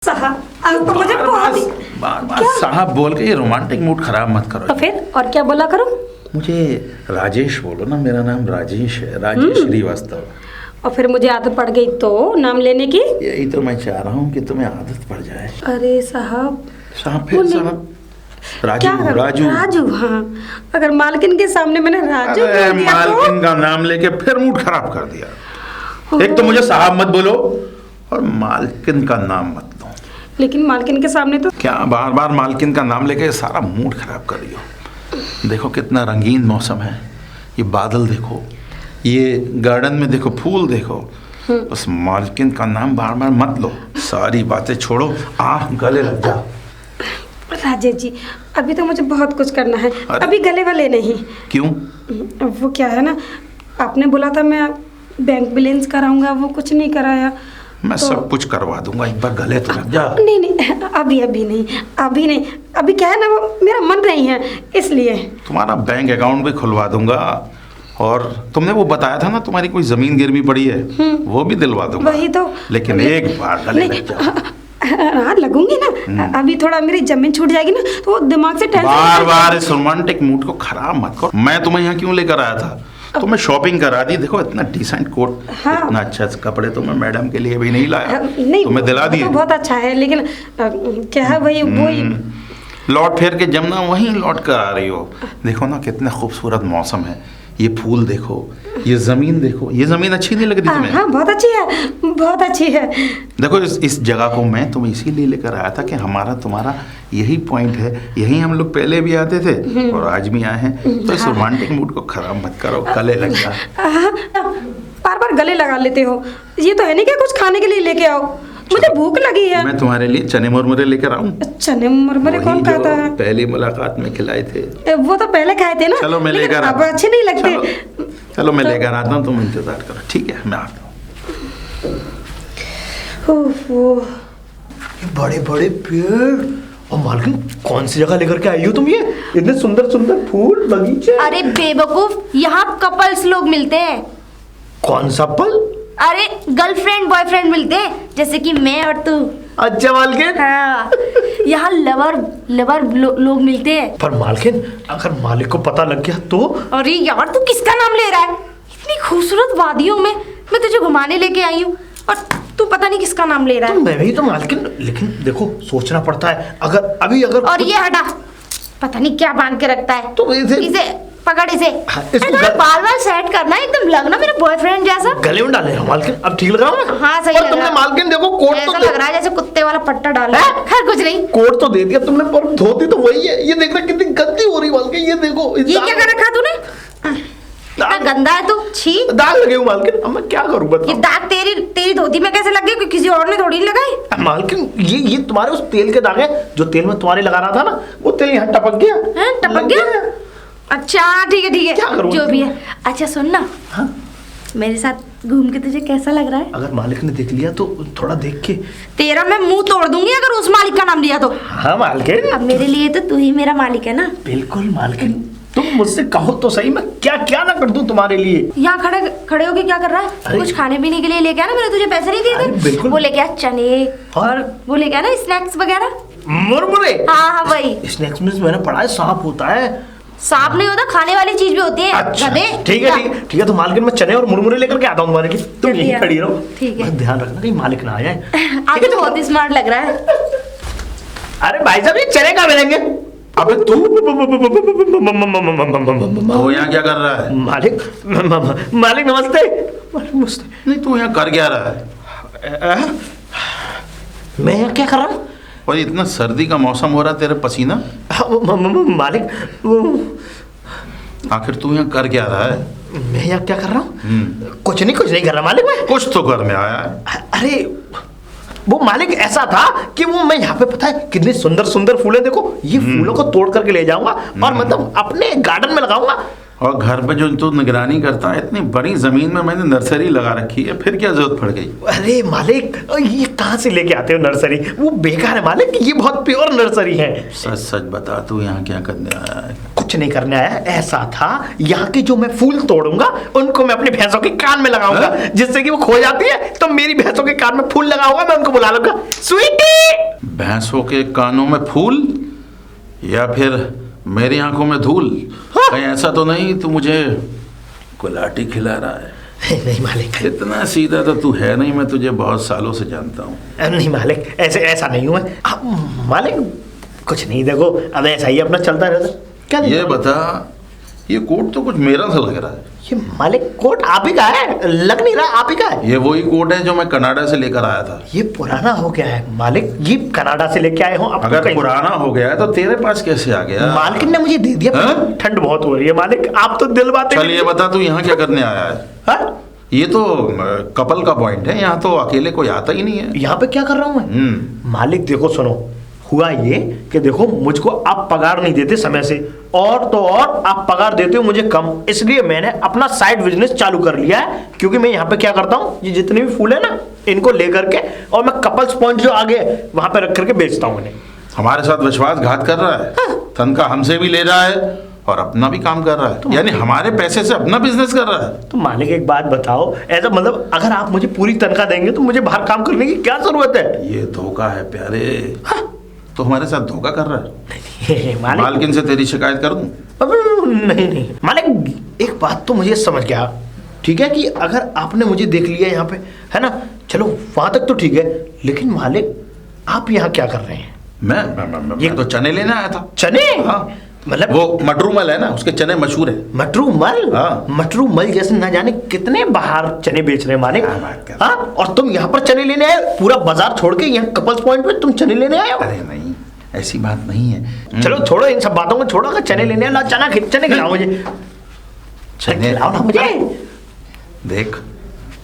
साहब आज तो मुझे बहुत ही बार बार साहब बोल के ये रोमांटिक मूड खराब मत करो। तो फिर और क्या बोला करूं? मुझे राजेश बोलो ना, मेरा नाम राजेश है, राजेश श्रीवास्तव। और फिर मुझे आदत पड़ गई तो नाम लेने की। यही तो मैं चाह रहा हूँ कि तुम्हें आदत पड़ जाए। अरे साहब साहब फिर साहब राजू राजू राजू। हाँ, अगर मालकिन के सामने मैंने राजू अरे बोल दिया मालकिन का नाम लेके फिर मूड खराब कर दिया। एक तो मुझे साहब मत बोलो और मालकिन का नाम मत लो। लेकिन मालकिन के सामने तो क्या बार बार मालकिन का नाम लेके सारा मूड खराब कर रही हो। देखो कितना रंगीन मौसम है, ये बादल देखो, ये गार्डन में देखो फूल देखो। उस मालकिन का नाम बार बार मत लो, सारी बातें छोड़ो, गले लग जा। राजेश जी, अभी तो मुझे बहुत कुछ करना है, अभी गले वाले नहीं। क्यों? वो क्या है ना, आपने बोला था मैं बैंक बैलेंस कराऊंगा, वो कुछ नहीं कराया। मैं तो सब कुछ करवा दूंगा, एक बार गले तो लग जा। नहीं अभी नहीं, अभी क्या है ना, वो मेरा मन नहीं है इसलिए। तुम्हारा बैंक अकाउंट भी खुलवा दूंगा और तुमने वो बताया था ना तुम्हारी कोई जमीन गिरवी पड़ी है, वो भी दिलवा दूंगा। वही तो, लेकिन एक बार गले लग जा। हाँ लगूंगी ना, अभी थोड़ा मेरी जमीन छूट जाएगी ना तो वो दिमाग से टेंशन। बार बार इस रोमांटिक मूड को खराब मत करो। मैं तुम्हें यहाँ क्यों लेकर आया था? तुम्हें शॉपिंग करा दी। देखो इतना डिसेंट कोट, हाँ। इतना अच्छा कपड़े तो मैं मैडम के लिए भी नहीं लाया। नहीं तुम्हें दिला दिए। तो बहुत अच्छा है, लेकिन क्या है वही लौट फेर के जमुना वहीं लौट कर आ रही हो। देखो ना कितना खूबसूरत मौसम है, ये फूल देखो, ये जमीन देखो। ये जमीन अच्छी नहीं लग रही तुम्हें? हाँ बहुत अच्छी है, बहुत अच्छी है। देखो इस जगह को मैं तुम्हें इसीलिए लेकर आया था कि हमारा तुम्हारा यही पॉइंट है, यही हम लोग पहले भी आते थे और आज भी आए हैं। तो इस रोमांटिक मूड को खराब मत करो, गले लग जा। बार बार गले लगा लेते हो। ये तो है नहीं कि कुछ खाने के लिए लेके आओ, मुझे भूख लगी है। मैं तुम्हारे लिए चने मुरमुरे लेकर आऊं। चने मुरमुरे कौन खाता है? पहली मुलाकात में खिलाए थे। वो तो पहले खाए थे ना। चलो मैं लेकर अब अच्छे नहीं लगते। चलो मैं लेकर आता हूँ, तुम इंतजार करो। ठीक है मैं आता हूँ। बड़े बड़े पेड़ और मालकिन कौन सी जगह लेकर के आई हो तुम? ये इतने सुंदर सुंदर फूल बगीचे। अरे बेवकूफ, यहाँ कपल्स लोग मिलते हैं। कौन सा पल? अरे गर्लफ्रेंड बॉयफ्रेंड मिलते हैं, जैसे कि मैं और तू। अच्छा मालकिन। हाँ, यहाँ लवर लोग मिलते हैं। पर मालकिन अगर मालिक को पता लग गया तो? अरे यार तू किसका नाम ले रहा है? इतनी खूबसूरत वादियों में मैं तुझे घुमाने लेके आई हूँ और तू पता नहीं किसका नाम ले रहा है। तो मैं भी तो मालकिन, लेकिन देखो सोचना पड़ता है। अगर और ये हटा, पता नहीं क्या बांध के रखता है। तो इसे पकड़ इसे। हाँ, इसको बाल सेट करना, एकदम लगना मेरा बॉयफ्रेंड जैसा। गले में डाले मालकिन, अब ठीक लग रहा हूँ? हाँ सही और लग तुमने रहा। मालकिन देखो कोट ऐसा तो लग रहा है जैसे कुत्ते वाला पट्टा डाला है। खैर कुछ नहीं। कोट तो दे दिया तुमने, पर धोती तो वही है। ये देखना कितनी गंदी हो रही मालकिन, ये देखो। ये क्या कर रखा तूने? इतना गंदा है तू, छी। दाग लगे हुए मालकिन, अब मैं क्या करूं बताओ? ये दाग तेरी धोती में कैसे लग गए? किसी और ने थोड़ी लगाई। मालकिन ये तुम्हारे उस तेल के दाग है जो तेल में तुम्हारे लगा रहा था ना, वो तेल यहाँ टपक गया। हैं, टपक गया? अच्छा ठीक है क्या करूं? जो भी है। अच्छा सुन ना, हाँ? मेरे साथ घूम के तुझे कैसा लग रहा है? अगर मालिक ने देख लिया तो थोड़ा देख के। तेरा मैं मुंह तोड़ दूंगी अगर उस मालिक का नाम लिया तो। हाँ मालकिन। अब मेरे लिए तो तू ही मेरा मालिक है ना। बिल्कुल मालकिन, तुम मुझसे कहो तो सही, मैं क्या क्या ना कर दूं तुम्हारे लिए। यहाँ खड़े होके क्या कर रहा है? कुछ खाने पीने के लिए लेके आना, मैंने तुझे पैसे नहीं दिए थे? बिल्कुल। वो लेके आ चने और वो लेके आना स्नैक्स वगैरह। मुरमुरे? हाँ वही। स्नैक्स में मैंने पढ़ा है सांप होता है। सांप नहीं होता, खाने वाली चीज भी होती है। अच्छा गधे। ठीक है तो मालकिन मैं चने और मुरमुरे लेकर के आता हूँ तुम्हारे लिए। तुम यहीं खड़ी रहो। ठीक है। ध्यान रखना कहीं मालिक ना आ जाए। आज तो बहुत स्मार्ट लग रहा है। अरे भाई साहब, ये चने कहाँ मिलेंगे? अबे तू तो यहाँ क्या कर रहा है? मालिक नमस्ते। नमस्ते। नहीं तू यहाँ कर क्या रहा है? मैं यहाँ क्या कर रहा हूँ? और इतना सर्दी का मौसम हो रहा है, तेरे पसीना। मालिक आखिर तू यहाँ कर क्या रहा है? मैं यहाँ क्या कर रहा हूँ? कुछ नहीं कर रहा मालिक। मैं कुछ तो करने आया है। अरे वो मालिक ऐसा था कि वो मैं यहाँ पे पता है कितनी सुंदर सुंदर फूलें, देखो ये फूलों को तोड़ करके ले जाऊंगा और मतलब अपने गार्डन में लगाऊंगा। और घर पे जो तू निगरानी करता है, इतनी बड़ी जमीन में मैंने नर्सरी लगा रखी है, फिर क्या जरूरत पड़ गई? अरे मालिक, ये कहाँ से लेके आते हो नर्सरी? वो बेकार है मालिक, ये बहुत प्योर नर्सरी है। सच सच बता, तू यहाँ क्या करने आया है? कुछ कुछ नहीं करने आया, ऐसा था यहाँ के जो मैं फूल तोड़ूंगा उनको मैं अपनी भैंसों के कान में लगाऊंगा, जिससे कि वो खो जाती है तो मेरी भैंसों के कान में फूल लगाऊंगा, मैं उनको बुला लूंगा स्वीटी। भैंसों के कानों में फूल या फिर मेरी आंखों में धूल? कहीं ऐसा तो नहीं तू मुझे गुलाटी खिला रहा है? नहीं मालिक, इतना सीधा तो तू है नहीं, मैं तुझे बहुत सालों से जानता हूँ। नहीं मालिक, ऐसा नहीं हुआ मालिक, कुछ नहीं, देखो अब ऐसा ही अपना चलता रहता। क्या ये बता, ये कोट तो कुछ मेरा सा लग रहा है। ये मालिक कोट आप ही का है, लग नहीं रहा आप ही का है। ये वही कोट है जो मैं कनाडा से लेकर आया था। ये पुराना हो गया है मालिक, ये कनाडा से लेके आए हो। अगर पुराना हो गया है तो तेरे पास कैसे आ गया? मालकिन ने मुझे दे दिया। हाँ? ठंड बहुत हो रही है मालिक, आप तो दिल बातें। चल ये बता, तू यहाँ क्या करने आया है? हाँ? ये तो कपल का पॉइंट है, यहाँ तो अकेले कोई आता ही नहीं है। यहाँ पे क्या कर रहा हूँ मैं? मालिक देखो सुनो, हुआ ये कि देखो मुझको आप पगार नहीं देते समय से, और तो और आप पगार देते हो मुझे कम, इसलिए मैंने अपना साइड बिजनेस चालू कर लिया है। क्योंकि मैं यहाँ पे क्या करता हूँ, ये जितने भी फूल है ना इनको लेकर के और मैं कपल्स पॉइंट जो आगे वहां पे रख करके बेचता हूँ इन्हें। हमारे साथ विश्वासघात कर रहा है। हाँ। तनख्वाह हमसे भी ले रहा है और अपना भी काम कर रहा है, यानी हमारे पैसे से अपना बिजनेस कर रहा है। तो मालिक एक बात बताओ, ऐसा मतलब अगर आप मुझे पूरी तनख्वाह देंगे तो मुझे बाहर काम करने की क्या जरूरत है? ये धोखा है प्यारे। हाँ? तो हमारे साथ धोखा कर रहा है। मालिक मालकिन से तेरी शिकायत कर दूं? नहीं मालिक, एक बात तो मुझे समझ गया, ठीक है कि अगर आपने मुझे देख लिया यहाँ पे, है ना, चलो वहां तक तो ठीक है, लेकिन मालिक आप यहाँ क्या कर रहे हैं? मैं तो चने लेने आया था। चने? हाँ, मतलब वो मटरूमल है ना, उसके चने मशहूर है। मटरूमल? हाँ। मटरूमल जैसे ना जाने कितने बाहर चने बेच रहे हैं मालिक। क्या बात कर? हाँ, और तुम यहाँ पर चने लेने आए, पूरा बाजार छोड़ के यहाँ कपल्स पॉइंट पे तुम चने लेने आए हो? अरे नहीं, ऐसी बात नहीं है। चलो छोड़ो इन सब बातों को, छोड़ो, अगर चने लेने आए, ला चने खिलाओ मुझे, चने खिलाओ ना मुझे। देख,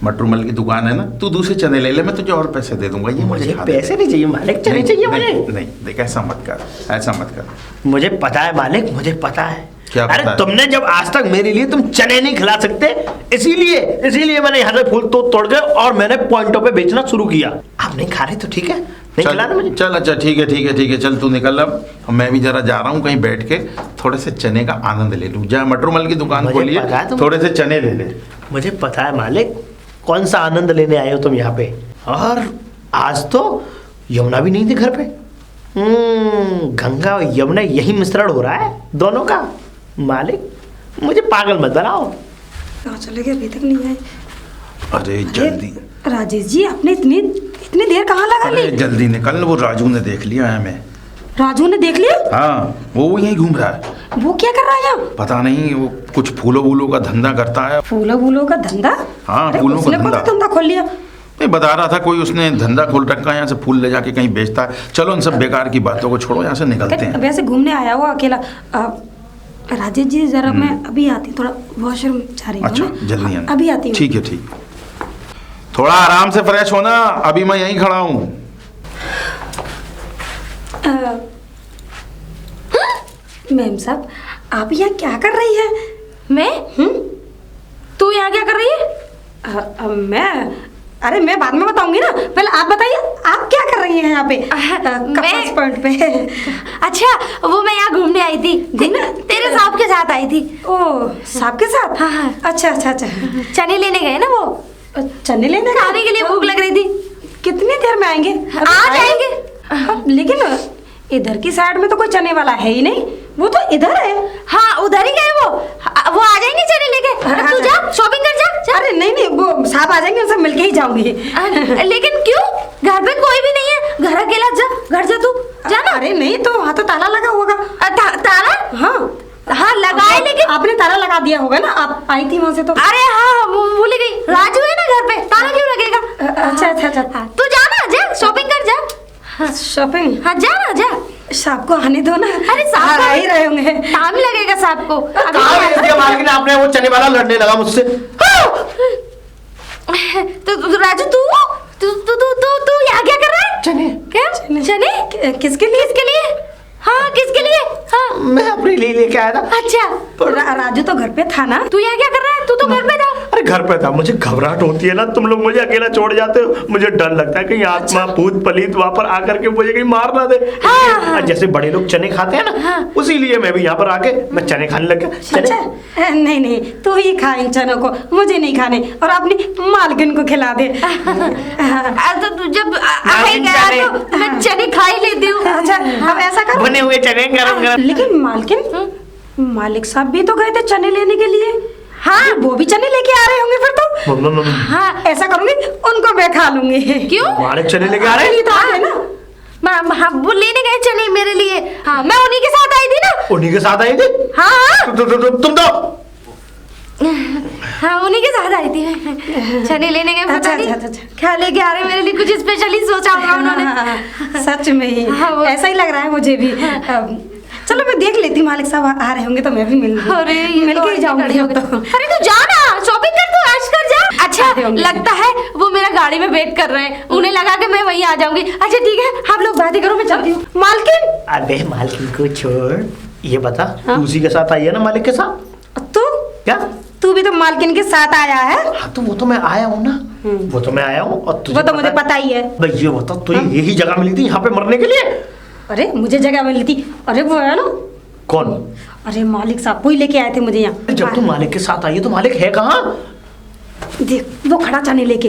मटरूमल की दुकान है ना, तू दूसरे चने ले ले, मैं तुझे और पैसे दे दूंगा। ये मुझे खा दे। पैसे नहीं चाहिए मालिक, चने चाहिए मुझे। नहीं देख, ऐसा मत कर, ऐसा मत कर। मुझे पता है मालिक, मुझे पता है। क्या पता अरे है? तुमने जब आज तक मेरे लिए तुम चने नहीं खिला सकते, इसीलिए मैंने यहाँ से फूल तोड़ के और मैंने पॉइंटों पे बेचना शुरू किया। आप नहीं खा रहे तो ठीक है, नहीं खिलाना मुझे। चल अच्छा, ठीक है, चल तू निकल अब। मैं भी जरा जा रहा हूँ कहीं बैठ के थोड़े से चने का आनंद ले लूँ। जा मटरूमल की दुकान मुझे खोलिए, पता है तुम- थोड़े से चने ले ले। मुझे पता है मालिक, कौन सा आनंद लेने आए हो तुम यहाँ पे। और आज तो यमुना भी नहीं थी घर पे। गंगा और यमुना यही मिश्रण हो रहा है दोनों का। मालिक मुझे पागल मत बनाओ। कहाँ चले गए, अभी तक नहीं आए? अरे जल्दी, राजेश जी, आपने इतनी देर कहाँ लगा अरे ली? जल्दी निकल, वो राजू ने देख लिया है हमें। राजू ने देख लिया? हाँ, वो यहीं घूम रहा है। वो क्या कर रहा है यहाँ? पता नहीं, वो कुछ फूलों वूलों का धंधा करता है। फूलों का धंधा? हाँ, अरे फूलों का उसने कौन सा धंधा। धंधा खोल लिया? मैं बता रहा था, कोई उसने धंधा खोल रखा है, यहाँ से फूल ले जाके कहीं बेचता है। चलो इन सब बेकार की बातों को छोड़ो, यहाँ से निकलते हैं। वैसे घूमने आया हुआ अकेला। राजेश जी जरा मैं अभी आती हूँ, थोड़ा वॉशरूम जा रही हूँ। अच्छा, मैं। जल्दी आना। अभी आती हूँ। ठीक है, ठीक। थोड़ा आराम से फ्रेश होना, अभी मैं यहीं खड़ा हूँ। मैम साहब, आप यहाँ क्या कर रही है? मैं? तू यहाँ क्या कर रही है? अरे मैं बाद में बताऊंगी ना, पहले आप बताइए, आप क्या कर रही हैं यहाँ पे कपल्स पॉइंट पे? अच्छा, वो मैं यहाँ घूमने आई थी, तेरे साहब के साथ आई थी। ओह, साहब के साथ? हाँ। अच्छा। चने लेने गए ना वो, चने लेने गए? खाने के लिए भूख लग रही थी। कितनी देर में आएंगे? आ जाएंगे। लेकिन इधर की साइड में तो कोई चने वाला है ही नहीं, वो तो इधर है। हाँ, उधर ही गए वो आ जाएंगे चने लेके। तू जा शॉपिंग कर जा। अरे नहीं, वो साहब आ जाएंगे, उनसे मिलके ही जाऊंगी। लेकिन क्यों? घर पे कोई भी नहीं है, घर अकेला जा, घर जा तू, जा ना। अरे नहीं, तो वहाँ तो ताला लगा होगा। ताला? हाँ लगाए, लेकिन आपने ताला लगा दिया होगा ना, आप आई थी वहाँ से तो। अरे हाँ, भूल गई, राजू है ना घर पे, ताला क्यों लगेगा? अच्छा। तू जा ना, जा शॉपिंग कर जा। शॉपिंग? हाँ जा ना, जा। साहब को आने दो ना। अरे साहब आ ही रहे होंगे। टाइम लगेगा साहब को। मालिक आपने वो चने वाला लड़ने लगा मुझसे। तो राजू तू यहाँ क्या कर रहा है? चने? क्या चने? किसके लिए? हाँ, किसके लिए? हाँ, मैं अपने लिए लेके आया था। अच्छा राजू तो घर पे था ना? तू यहाँ क्या कर रहा है? तू तो घर पे था। अरे घर पे था, मुझे घबराहट होती है ना, तुम लोग मुझे अकेला छोड़ जाते हो, मुझे डर लगता है कहीं आत्मा भूत पलीत वहां पर आकर के मुझे कहीं मार ना दे। हाँ। जैसे बड़े लोग चने खाते हैं ना, हाँ। उसी लिए मैं भी यहाँ पर आके मैं चने खाने लग गया। चने अच्छा नहीं नहीं, तू ही खा इन चनों को, मुझे नहीं खाने, और अपनी मालकिन को खिला दे। तो तू जब आएगा तो मैं चने खा ही लेती हूँ। अच्छा अब ऐसा कर, बने हुए चने गरम गरम। लेकिन मालकिन, मालिक साहब भी तो गए थे चने लेने के लिए। हाँ वो भी चने लेके आ रहे होंगे फिर तो। हाँ ऐसा करूंगी, उनको मैं खा लूंगी। क्यों? मालिक चने लेके आ रहे नहीं तो आ रहे ना। हाँ वो लेने गए चने मेरे लिए। हाँ मैं उन्हीं के साथ आई थी ना। उन्हीं के साथ आई थी? हाँ तुम तो हाँ उन्हीं के साथ आई थी। चने लेने गए, पता अच्छा, नहीं अच्छा, अच्छा। क्या लेके आ रहे मेरे लिए, कुछ स्पेशली सोचा होगा उन्होंने। सच में ही हाँ, वो- ऐसा ही लग रहा है मुझे भी। चलो मैं देख लेती हूँ, मालिक साहब आ रहे होंगे तो मैं भी अरे ये मिल तो के ही जाऊंगी अब तो। अरे तू जा ना, शॉपिंग कर, तू ऐश कर जा। आ रहे अच्छा होंगे। लगता है वो मेरा गाड़ी में वेट कर रहे हैं, उन्हें लगा कि मैं वहीं आ जाऊंगी। अच्छा ठीक है, आप लोग बातें करो, मैं चलती हूँ। मालकिन अबे मालिक को छोड़, ये बता तू उसी के साथ आई है ना मालिक के साथ? तू क्या? तू भी तो मालकिन के साथ आया है। हाँ तो वो तो मैं आया हूँ ना, वो तो मैं आया हूँ। और तुझे वो तो मुझे पता ही है। भाई ये बता, तुझे यही जगह मिली थी यहाँ पे मरने के लिए? अरे मुझे जगह मिली थी। अरे वो है ना, कौन? अरे मालिक साहब वही लेके आए थे मुझे यहाँ। जब तू मालिक के साथ आई है तो मालिक है कहाँ? देख वो खड़ा चने लेके।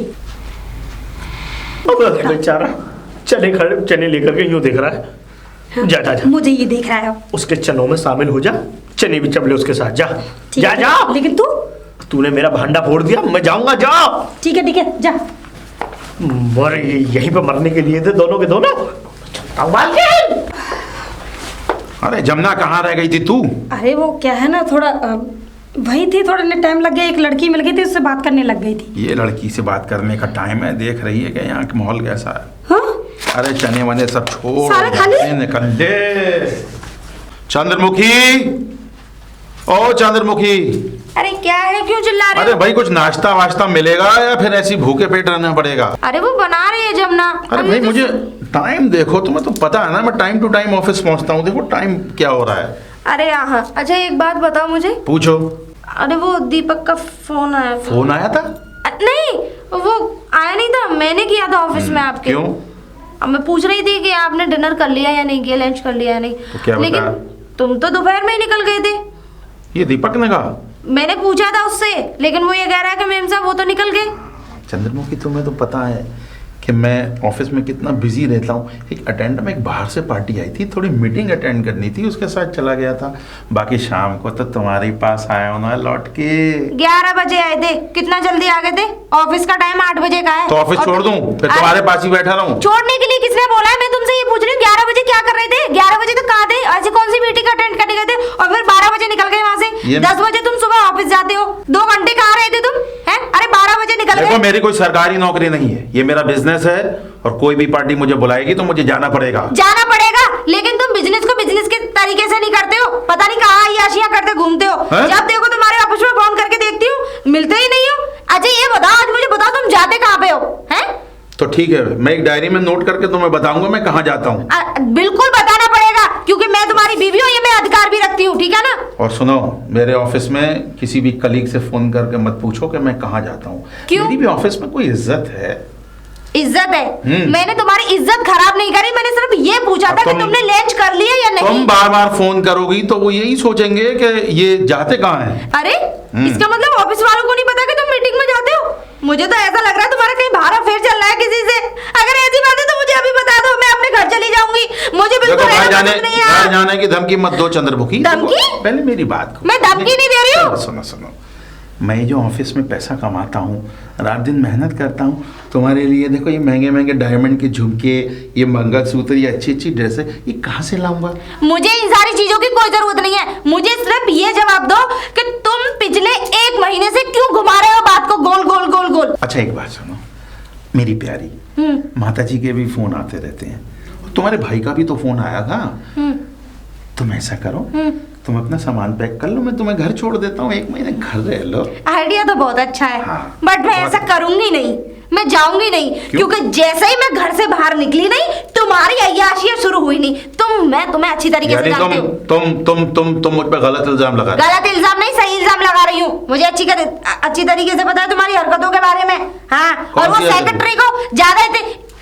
अब बेचारा चने लेकर के यूं देख रहा है। जा जा जा, मुझे ये देख रहा है। उसके चनों में शामिल हो जा, चने भी चबले उसके साथ। जा ठीक जा है, जा। लेकिन तू तूने मेरा भांडा फोड़ दिया, मैं जाऊंगा। जा ठीक है जा। मर यहीं पे मरने के लिए थे दोनों के दोनों। मालिक! अरे जमुना कहाँ रह गई थी तू? अरे वो क्या है ना, थोड़ा वही थी, थोड़ा ना टाइम लग गया, एक लड़की मिल गई थी, उससे बात करने लग गई थी। ये लड़की से बात करने का टाइम है? देख रही है कि यहाँ का माहौल कैसा है। हाँ अरे चने वने सब छोड़, सारे खाली? निकल दे। चंद्रमुखी, ओ चंद्रमुखी। अरे क्या है, क्यों चिल्ला रहे अरे हो? भाई कुछ नाश्ता वाश्ता मिलेगा या फिर ऐसी भूखे पेट रहना पड़ेगा? अरे वो बना रही है जमुना। अरे अभी भाई तो मुझे टाइम देखो, तुम्हें तो पता है ना मैं टाइम टू टाइम ऑफिस पहुंचता हूँ। देखो टाइम क्या हो रहा है। अरे हाँ, अच्छा एक बात बताओ मुझे। पूछो। अरे वो दीपक का फोन आया था। फोन आया था? नहीं वो आया नहीं था, मैंने किया था ऑफिस में आपके। क्यों? अब मैं पूछ रही थी कि आपने डिनर कर लिया या नहीं किया, लंच कर लिया या नहीं। तो क्या लेकिन बताया? तुम तो दोपहर में ही निकल गए थे। ये दीपक ने कहा? मैंने पूछा था उससे, लेकिन वो ये कह रहा है कि मैम साहब वो तो निकल गए। चंद्रमुखी तुम्हें तो पता है कि मैं ऑफिस में कितना बिजी रहता हूँ। एक अटेंड में एक बाहर से पार्टी आई थी, थोड़ी मीटिंग अटेंड करनी थी, उसके साथ चला गया था। बाकी शाम को तो तुम्हारे पास आया हूँ ना लौट के। 11 बजे आए थे, कितना जल्दी आ गए थे? ऑफिस का टाइम 8 बजे का है। तो ऑफिस और छोड़ दूं फिर तुम्हारे पास ही बैठा रहूं? छोड़ने के लिए किसने बोला है? मैं तुमसे ये पूछ रही हूँ 11 बजे क्या कर रहे थे? 11 बजे तक कहाँ थे? ऐसी कौन सी मीटिंग अटेंड करने गए थे? और फिर 12 बजे निकल गए वहाँ से। 10 बजे तुम सुबह ऑफिस जाते हो, 2 घंटे कहाँ रहे थे तुम? हैं? अरे 12 बजे निकल देखो गए। मेरी कोई सरकारी नौकरी नहीं है, ये मेरा बिजनेस है और कोई भी पार्टी मुझे बुलाएगी तो मुझे जाना पड़ेगा। जाना पड़ेगा, लेकिन तुम बिजनेस को बिजनेस के तरीके से नहीं करते हो। पता नहीं कहाँ याशियां करते घूमते हो। हैं? जब देखो तुम्हारे ऑफिस में फोन करके देखती हूँ, मिलते ही नहीं हो। अच्छा ये बताओ, आज मुझे बताओ तुम जाते कहाँ पे हो? हैं? तो ठीक है, मैं एक डायरी में नोट करके तुम्हें बताऊंगा मैं कहाँ जाता हूँ। बिल्कुल बताना पड़ेगा, क्योंकि मैं तुम्हारी बीवी हूँ, ये मैं अधिकार भी रखती हूँ, ठीक है ना? और सुनो, मेरे ऑफिस में किसी भी कलीग से फोन करके मत पूछो कि मैं कहाँ जाता हूँ। क्यों? मेरी भी ऑफिस में कोई इज्जत है। इज्जत है? मैंने तुम्हारी इज्जत खराब नहीं करी, मैंने सिर्फ ये पूछा था कि तुमने लंच कर लिया या नहीं। तुम बार बार फोन करोगी तो वो यही सोचेंगे कि ये जाते कहाँ हैं। अरे इसका मतलब ऑफिस वालों को नहीं पता कि तुम मीटिंग में जाते हो? मुझे तो ऐसा लग रहा है तुम्हारा कहीं बाहर अफेयर चल रहा है किसी से। अगर ऐसी बात है तो मुझे अभी बता दो, मैं अपने घर चली जाऊंगी। मुझे बिल्कुल देखो रहना पसंद नहीं है। घर जाने की धमकी मत दो चंद्रमुखी। धमकी? पहले मेरी बात को। मैं धमकी नहीं दे रही हूँ। सुनो सुनो, मैं जो ऑफिस में पैसा कमाता हूँ, रात दिन मेहनत करता हूँ तुम्हारे लिए। देखो ये महंगे महंगे डायमंड के झुमके, ये मंगलसूत्र, ये अच्छी अच्छी ड्रेसें, ये कहाँ से लाऊंगा? मुझे इन सारी चीजों की कोई जरूरत नहीं है। मुझे सिर्फ ये जवाब दो कि तुम पिछले 1 महीने से क्यों घुमा रहे हो बात को गोल गोल गोल गोल। अच्छा एक बात सुनो मेरी प्यारी, माता जी के भी फोन आते रहते हैं, तुम्हारे भाई का भी तो फोन आया था। तुम ऐसा करो, तुम अपना सामान पैक कर लो, मैं तुम्हें घर छोड़ देता हूँ, 1 महीने घर रह लो। आइडिया तो बहुत अच्छा है, हाँ, बट मैं बहुत ऐसा करूंगी नहीं, मैं जाऊंगी नहीं। क्योंकि जैसे ही मैं घर से बाहर निकली नहीं, तुम्हारी अय्याशियां शुरू हुई नहीं। तुम हूँ, मैं तुम्हें अच्छी तरीके से यानी जानती हूँ। तुम मुझ पे गलत इल्जाम लगा रहे गलत इल्जाम नहीं, सही इल्जाम लगा रही हूँ। मुझे अच्छी तरीके से पता है तुम्हारी हरकतों के बारे में। हाँ, और वो कौन सी हरकत? सेक्रेटरी को ज्यादा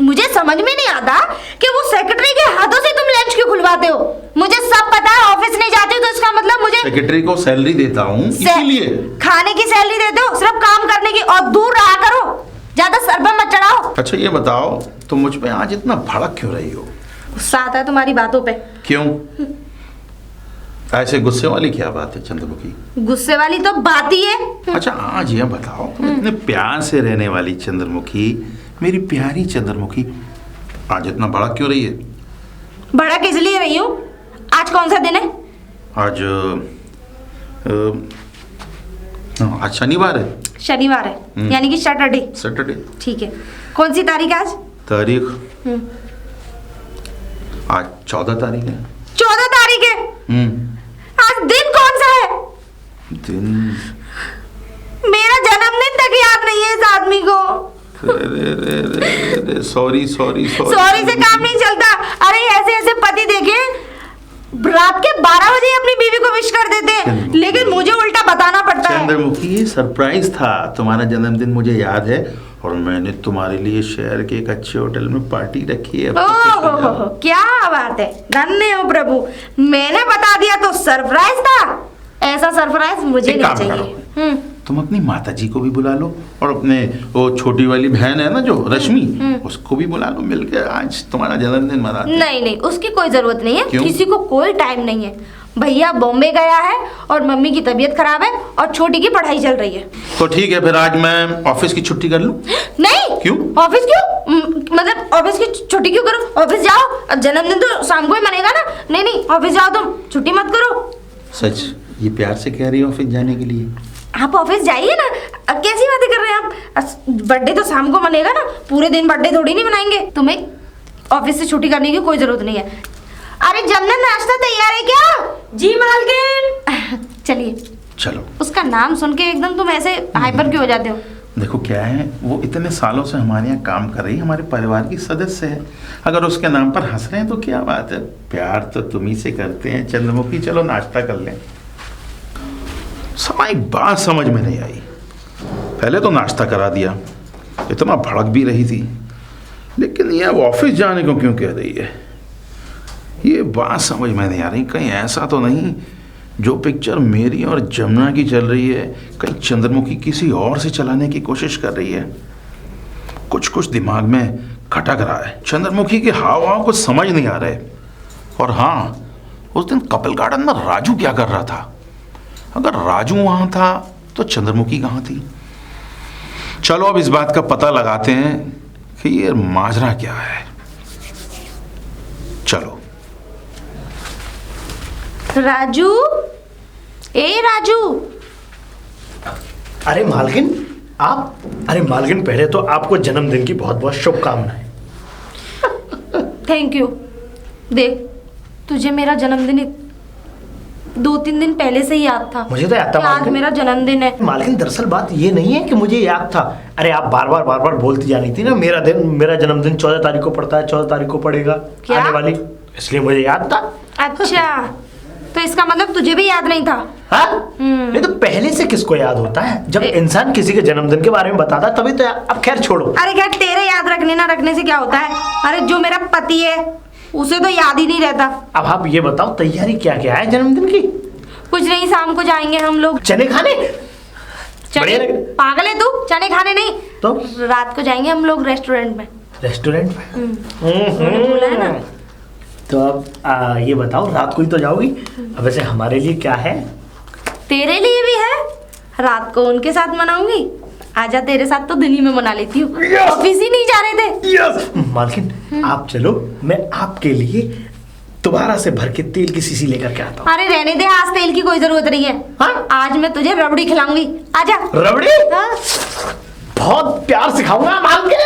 मुझे समझ में नहीं आता कि वो सेक्रेटरी के हाथों से तुम लंच क्यों खुलवाते हो। मुझे सब पता है, ऑफिस नहीं जाती हो तो इसका मतलब मुझे सेक्रेटरी को सैलरी देता हूँ इसीलिए। खाने की सैलरी देते हो, सिर्फ काम करने की, और दूर रहा करो, ज्यादा सर पर मत चढ़ाओ। अच्छा ये बताओ, तुम मुझ पे आज इतना भड़क क्यों रही हो? गुस्सा आता है तुम्हारी बातों पे। क्यों? ऐसे गुस्से वाली क्या बात है चंद्रमुखी? गुस्से वाली तो बात ही है। अच्छा आज ये बताओ, तुम इतने प्यार से रहने वाली चंद्रमुखी, मेरी प्यारी चंद्रमुखी, आज इतना भड़क क्यों रही है? भड़क इसलिए रही हूँ, आज कौन सा दिन है? आज आज शनिवार है। शनिवार है, यानी कि सैटरडे। सैटरडे। ठीक है, कौन सी तारीख है आज? तारीख आज 14 तारीख है। 14 तारीख है। आज दिन कौन सा है? दिन मेरा जन्मदिन तक याद नहीं है इस आदमी को। सॉरी सॉरी से काम नहीं चलता। अरे ऐसे ऐसे पति देखे रात के 12 बजे अपनी बीवी को विश कर देते हैं, लेकिन मुझे उल्टा बताना पड़ता है। चंद्रमुखी ये सरप्राइज था, तुम्हारा जन्मदिन मुझे याद है और मैंने तुम्हारे लिए शहर के एक अच्छे होटल में पार्टी रखी है। ओह क्या बात है, धन्य हो प्रभु, मैंने बता दिया तो सरप्राइज था। ऐसा सरप्राइज मुझे नहीं चाहिए। तुम अपनी माताजी को भी बुला लो और अपने वो छोटी वाली बहन है ना जो रश्मि, उसको भी बुला लो, मिलके आज तुम्हारा जन्मदिन मनाते हैं। नहीं, उसकी कोई जरूरत नहीं है। क्यों? किसी को कोई टाइम नहीं है। भैया बॉम्बे गया है और मम्मी की तबीयत खराब है और छोटी की पढ़ाई चल रही है। तो ठीक है, फिर आज मैं ऑफिस की छुट्टी कर लूं? नहीं। क्यों? ऑफिस क्यों? मतलब ऑफिस की छुट्टी क्यों करूं? ऑफिस जाओ, जन्मदिन तो शाम को ही मनेगा ना। नहीं, ऑफिस जाओ, तुम छुट्टी मत करो। सच ये प्यार से कह रही है ऑफिस जाने के लिए? आप ऑफिस जाइए ना। अब कैसी बातें कर रहे हैं आप? बर्थडे तो शाम को मनेगा ना, पूरे दिन बर्थडे थोड़ी नहीं मनाएंगे। तुम्हें ऑफिस से छुट्टी करने की कोई जरूरत नहीं है। अरे जमना नाश्ता तैयार है क्या? जी मालकिन। चलिए। चलो। उसका नाम सुन के एकदम तुम ऐसे हाइपर क्यों हो जाते हो? देखो क्या है, वो इतने सालों से हमारे यहाँ काम कर रही है, हमारे परिवार की सदस्य है। अगर उसके नाम पर हंस रहे हैं तो क्या बात है, प्यार तो तुम ही से करते हैं चंद्रमुखी। चलो नाश्ता कर लें। सारी बात समझ में नहीं आई। पहले तो नाश्ता करा दिया, इतना भड़क भी रही थी, लेकिन ये अब ऑफिस जाने को क्यों कह रही है, ये बात समझ में नहीं आ रही। कहीं ऐसा तो नहीं जो पिक्चर मेरी और जमुना की चल रही है, कहीं चंद्रमुखी किसी और से चलाने की कोशिश कर रही है। कुछ दिमाग में खटक रहा है। चंद्रमुखी के हाव भाव कुछ समझ नहीं आ रहे। और हाँ, उस दिन कपिल गार्डन में राजू क्या कर रहा था? अगर राजू वहां था तो चंद्रमुखी कहाँ थी? चलो अब इस बात का पता लगाते हैं कि ये माजरा क्या है। चलो। राजू, ए राजू। अरे मालकिन आप, अरे मालकिन पहले तो आपको जन्मदिन की बहुत बहुत शुभकामनाएं। Thank you. देख, तुझे मेरा जन्मदिन 2-3 दिन पहले से ही याद था। मुझे तो याद था कि आज मेरा जन्मदिन है। मालकिन दरअसल बात ये नहीं है कि मुझे याद था। अरे आप बार बार बोलती जानी थी ना, मेरा जन्मदिन 14 तारीख को पड़ता है, 14 तारीख को पड़ेगा क्या? आने वाली, इसलिए मुझे याद था। अच्छा, तो इसका मतलब तुझे भी याद नहीं था? हाँ? नहीं तो पहले से किसको याद होता है? जब इंसान किसी के जन्मदिन के बारे में बताता तभी तो अब खैर छोड़ो। अरे खैर, तेरे याद रखने ना रखने से क्या होता है? अरे जो मेरा पति है उसे तो याद ही नहीं रहता। अब आप ये बताओ, तैयारी क्या क्या है जन्मदिन की? कुछ नहीं, शाम को जाएंगे हम लोग चने खाने। चने? पागल है तू? चने खाने नहीं तो रात को जाएंगे हम लोग रेस्टोरेंट में। रेस्टोरेंट में? बोला है ना। तो अब ये बताओ, रात को ही तो जाओगी? अब वैसे हमारे लिए क्या है? तेरे लिए भी है। रात को उनके साथ मनाऊंगी। आजा, तेरे साथ तो दिन ही में मना लेती हूँ। ऑफिस ही नहीं जा रहे थे। यस मालकिन आप चलो, मैं आपके लिए दोबारा से भर के तेल की शीशी लेकर के आता हूँ। अरे रहने दे, आज तेल की कोई जरूरत नहीं है। हाँ? आज मैं तुझे रबड़ी खिलाऊंगी। आजा। रबड़ी? हाँ? बहुत प्यार से खाऊंगा मालकिन।